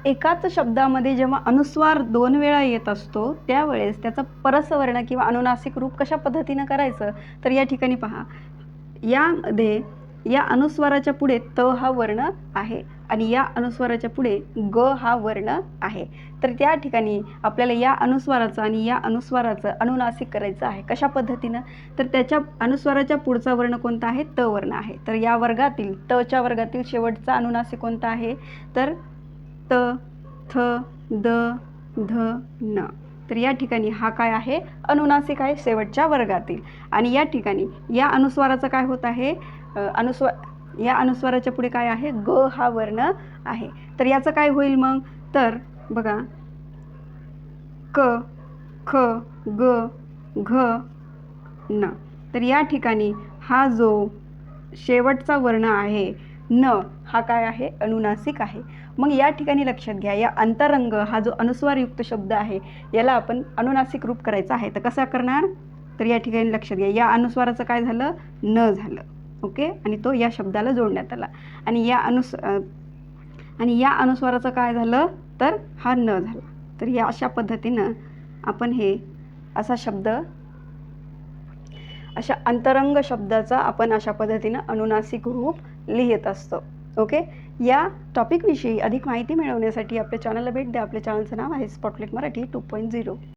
एकाच शब्दामध्ये जेव्हा अनुस्वार 2 वेळा येत असतो त्यावेळेस त्याचं परसवर्ण किंवा अनुनासिक रूप कशा पद्धतीनं करायचं, तर या ठिकाणी पहा, यामध्ये या अनुस्वाराच्या पुढे त हा वर्ण आहे आणि या अनुस्वाराच्या पुढे ग हा वर्ण आहे. तर त्या ठिकाणी आपल्याला या अनुस्वाराचं आणि या अनुस्वाराचं अनुनासिक करायचं आहे. कशा पद्धतीनं, तर त्याच्या अनुस्वाराच्या पुढचा वर्ण कोणता आहे, त वर्ण आहे. तर या वर्गातील तच्या वर्गातील शेवटचा अनुनासिक कोणता आहे, तर त, थ, द, ध, न. तर या ठिकाणी हा काय आहे, अनुनासिक आहे शेवटच्या वर्गातील. आणि या ठिकाणी या अनुस्वाराचं काय होत आहे, या अनुस्वाराच्या पुढे काय आहे, ग हा वर्ण आहे. तर याचं काय होईल मग, तर बघा, क, ख, ग, घ, न. तर या ठिकाणी हा जो शेवटचा वर्ण आहे न, हा काय आहे, अनुनासिक आहे. मग या ठिकाणी लक्षात घ्या, या अंतरंग हा जो अनुस्वारयुक्त शब्द आहे याला आपण अनुनासिक रूप करायचं आहे. तर कसा करणार, तर या ठिकाणी लक्षात घ्या, या अनुस्वाराचं काय झालं, न झालं. ओके, आणि तो या शब्दाला जोडण्यात आला. आणि या अनुस्वाराचं काय झालं, तर हा न झाला. तर या अशा पद्धतीनं आपण हे असा शब्द, अशा अंतरंग शब्दाचा आपण अशा पद्धतीनं अनुनासिक रूप लिहित असतो. ओके, या टॉपिकविषयी अधिक माहिती मिळवण्यासाठी आपल्या चॅनलला भेट द्या. आपल्या चॅनलचं नाव आहे स्पॉटलाइट मराठी 2.0.